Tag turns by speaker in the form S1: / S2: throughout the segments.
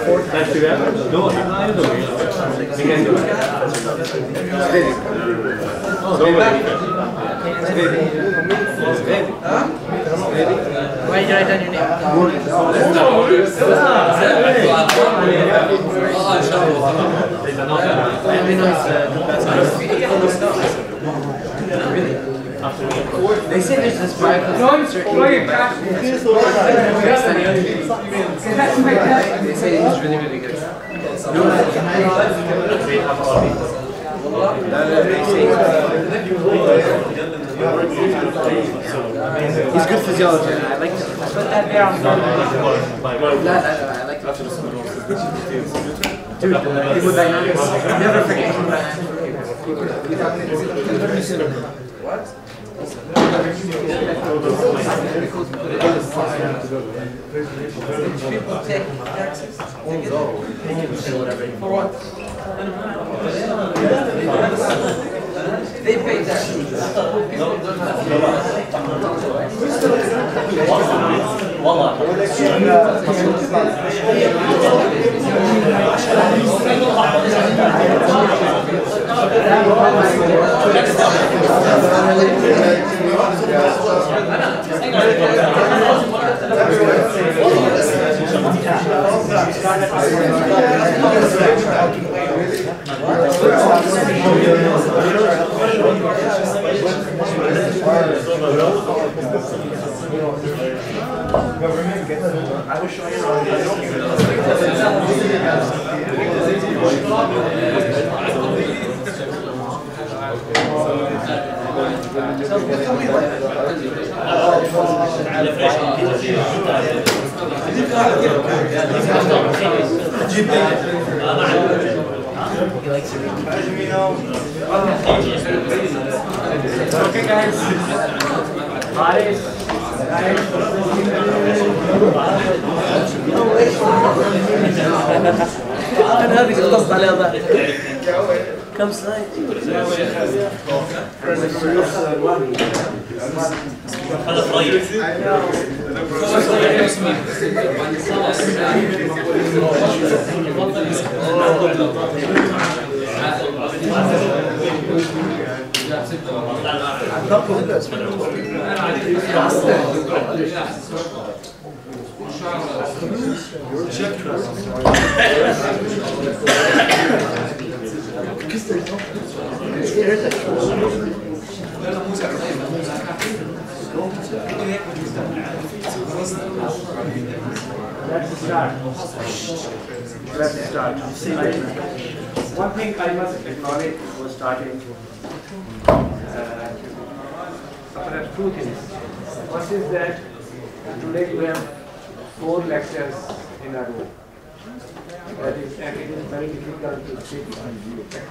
S1: Why did I write down your name? I only know they say there's this bioclick certain they say it's really, really good. He's good physiology. I like to put that down. I like to dude, hemodynamics. Never forget hemodynamics. What? People take taxes. For what? They pay taxes. I was showing okay, guys. أنا هذه قصصت عليها ضحك كم سلايد؟ هذا طيب Let's start. One thing I must acknowledge before starting, perhaps two things. One is that today we have 4 lectures in a row. That is, and it is very difficult to sit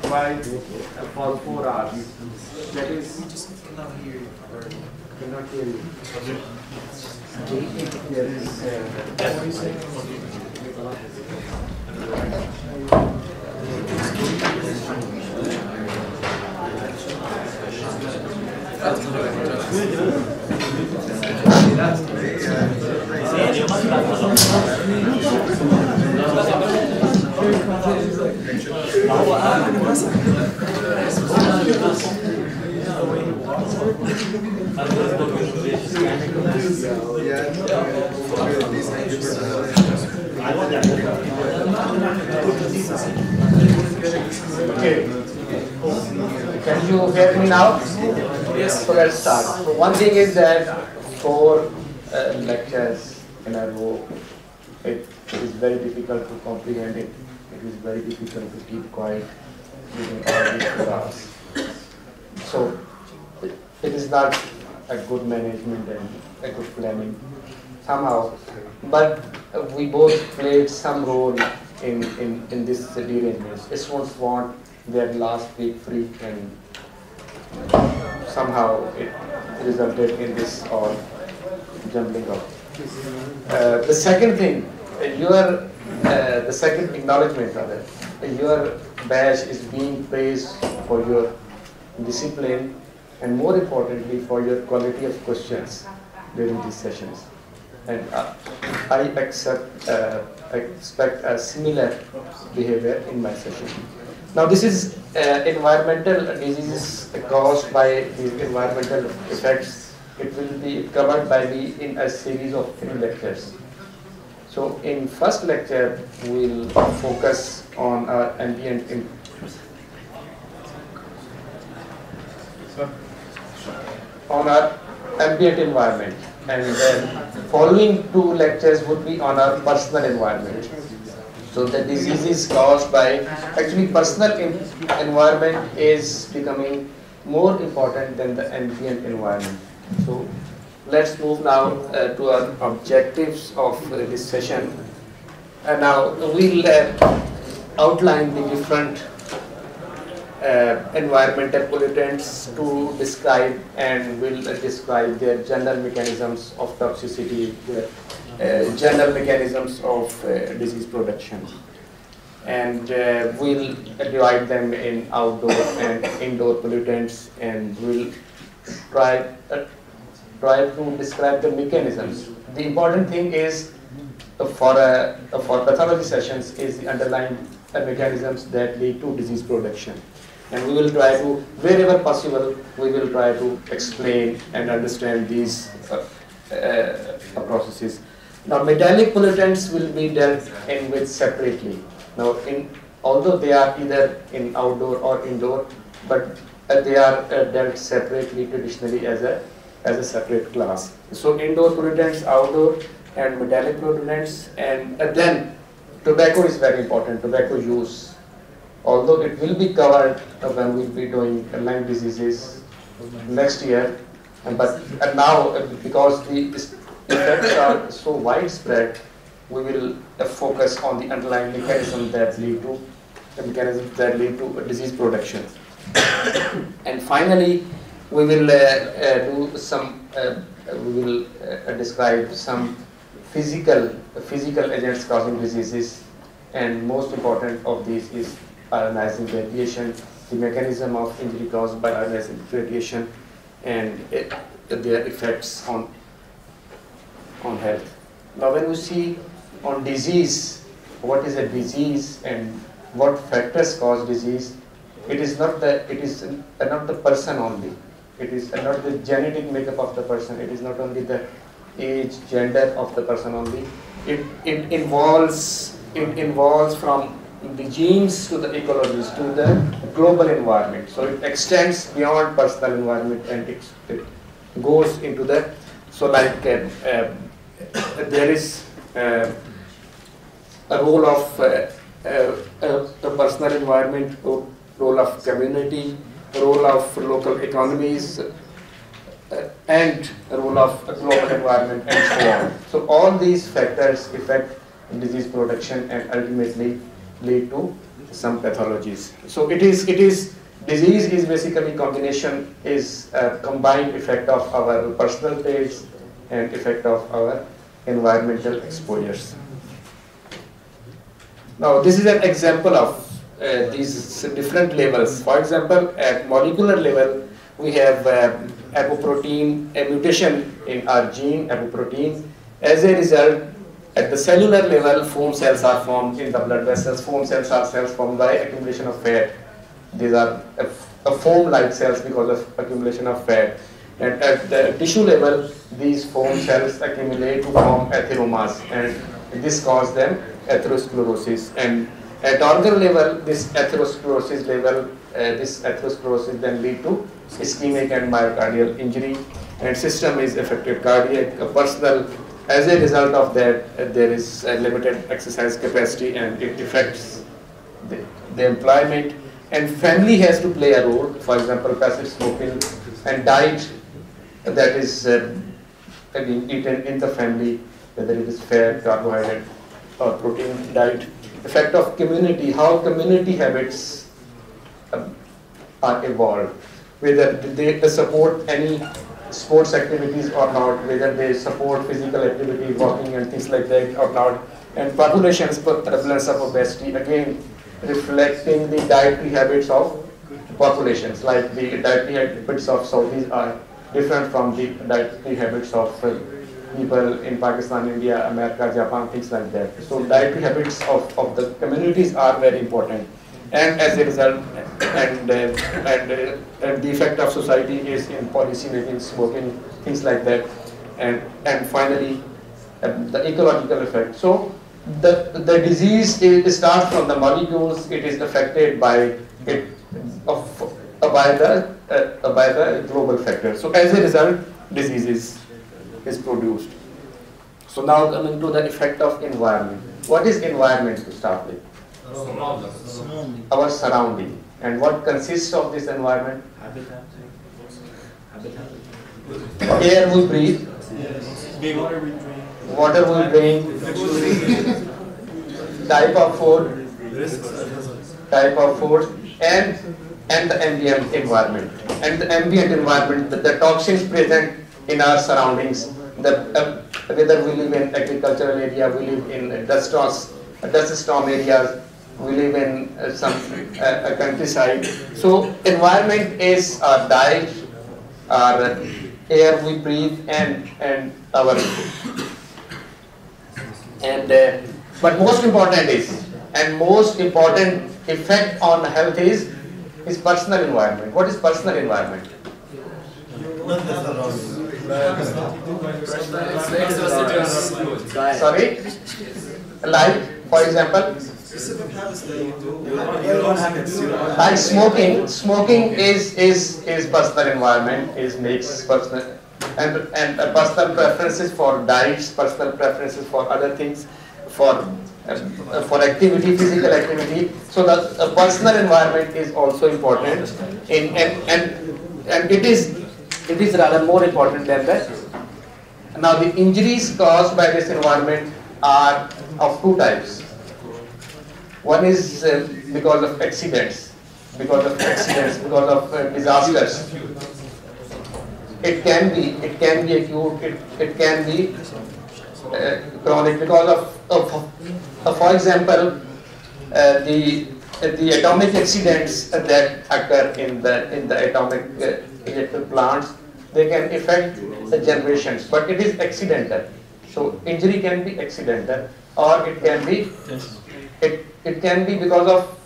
S1: quiet for 4 hours. That is, cannot hear you. There is okay. Can you hear me now? Yes. So let's start. So one thing is that 4 lectures in a row, it is very difficult to comprehend it. It is very difficult to keep quiet during all these 4 hours. So it is not a good management and a good planning somehow. But we both played some role in this derangement. Students want their last week free, and somehow it resulted in this all jumbling up. The second thing, the second acknowledgement rather, your batch is being praised for your discipline and more importantly for your quality of questions during these sessions. And I accept expect a similar behavior in my session. Now this is environmental diseases caused by these environmental effects. It will be covered by me in a series of 3 lectures. So in first lecture, we'll focus on our ambient environment, and then following 2 lectures would be on our personal environment. So the diseases caused by actually personal environment is becoming more important than the ambient environment. So let's move now to our objectives of this session. And now we'll outline the different environmental pollutants to describe, and will describe their general mechanisms of toxicity, their general mechanisms of disease production. And we'll divide them in outdoor and indoor pollutants, and we'll try to describe the mechanisms. The important thing is for pathology sessions is the underlying mechanisms that lead to disease production. And we will try to, wherever possible, we will try to explain and understand these processes. Now, metallic pollutants will be dealt in with separately. Now, although they are either in outdoor or indoor, but they are dealt separately traditionally as a separate class. So, indoor pollutants, outdoor, and metallic pollutants, and then tobacco is very important. Tobacco use. Although it will be covered when we'll be doing Lyme diseases next year, but now because the effects are so widespread, we will focus on the underlying mechanisms that lead to disease production. And finally, we will describe some physical agents causing diseases, and most important of these is ionizing radiation, the mechanism of injury caused by ionizing radiation, and their effects on health. Now, when we see on disease, what is a disease and what factors cause disease, it is not the person only. It is not the genetic makeup of the person. It is not only the age, gender of the person only. It involves from the genes to the ecologies to the global environment. So it extends beyond personal environment, and it goes into the, so like there is a role of the personal environment, role of community, role of local economies, and role of global environment, and so on. So all these factors affect disease production and ultimately lead to some pathologies. So disease is basically combination, is a combined effect of our personal traits and effect of our environmental exposures. Now this is an example of these different levels. For example, at molecular level, we have apoprotein, a mutation in our gene apoprotein. As a result, at the cellular level, foam cells are formed in the blood vessels. Foam cells are cells formed by accumulation of fat. These are foam-like cells because of accumulation of fat. And at the tissue level, these foam cells accumulate to form atheromas, and this causes them atherosclerosis. And at organ level, this atherosclerosis then lead to ischemic and myocardial injury, and system is affected, cardiac, personal. As a result of that, there is a limited exercise capacity, and it affects the employment. And family has to play a role. For example, passive smoking and diet that is eaten in the family, whether it is fat, carbohydrate, or protein diet. Effect of community, how community habits are evolved, whether they support any sports activities or not, whether they support physical activity, walking and things like that or not. And population's prevalence of obesity, again reflecting the dietary habits of populations, like the dietary habits of Saudis are different from the dietary habits of people in Pakistan, India, America, Japan, things like that. So dietary habits of the communities are very important. And as a result, and the effect of society is in policy making, smoking, things like that. And finally, the ecological effect. So the disease starts from the molecules. It is affected by it by the global factor. So as a result, disease is produced. So now coming to the effect of environment. What is environment to start with? Our surrounding. And what consists of this environment? Air we breathe, water we drink, type of food, and the ambient environment. And the ambient environment, the toxins present in our surroundings, whether we live in agricultural area, we live in dust storm areas, we live in some countryside. So environment is our diet, our air we breathe, and our but most important effect on health is personal environment. What is personal environment? Sorry? Like, for example, like smoking is personal environment, makes personal, and personal preferences for diets, personal preferences for other things, for activity, physical activity. So the personal environment is also important, and it is rather more important than that. Now the injuries caused by this environment are of two types. One is because of accidents, because of disasters. It can be acute, it can be chronic because of for example, the atomic accidents that occur in the atomic electrical plants, they can affect the generations, but it is accidental. So injury can be accidental, or it can be because of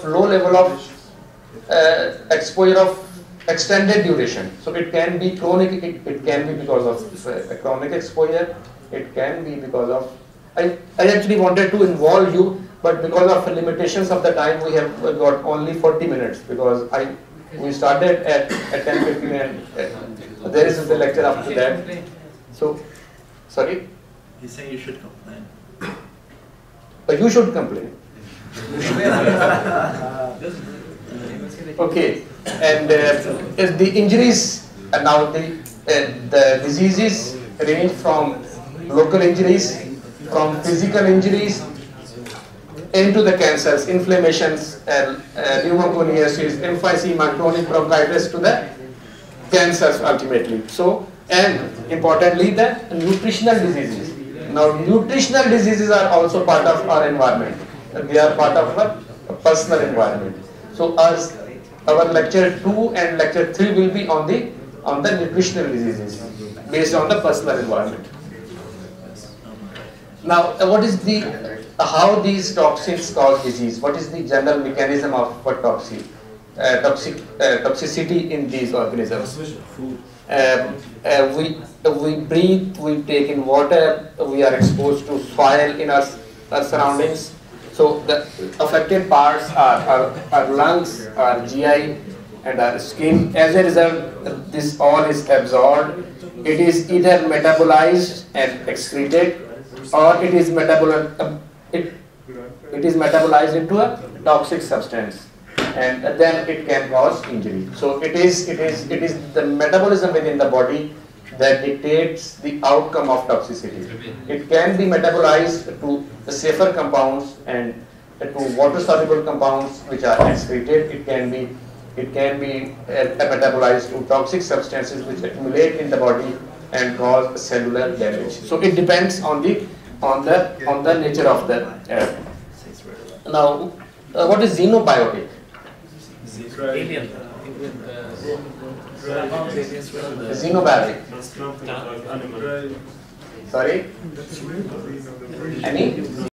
S1: low level of exposure of extended duration. So it can be chronic. It can be because of chronic exposure. It can be because of. I actually wanted to involve you, but because of limitations of the time, we have got only 40 minutes because we started at 10:50 and there is the lecture after that. So, sorry.
S2: He's saying you should complain.
S1: But you should complain. Okay, and the injuries, and now the diseases range from local injuries, from physical injuries, into the cancers, inflammations, pneumoconiasis, emphysema, chronic bronchitis, to the cancers ultimately. So, and importantly, the nutritional diseases. Now, nutritional diseases are also part of our environment. They are part of our personal environment. So, our lecture 2 and lecture 3 will be on the nutritional diseases based on the personal environment. Now, what is how these toxins cause disease? What is the general mechanism of toxicity in these organisms? We breathe, we take in water, we are exposed to soil in our surroundings. So the affected parts are our lungs, our GI, and our skin. As a result, this all is absorbed. It is either metabolized and excreted, or it is metabolized into a toxic substance, and then it can cause injury. So it is the metabolism within the body that dictates the outcome of toxicity. It can be metabolized to the safer compounds and to water soluble compounds which are excreted. It can be metabolized to toxic substances which accumulate in the body and cause cellular damage. So it depends on the nature of the air. Now, what is xenobiotic? Xenobiotic. Sorry? Any?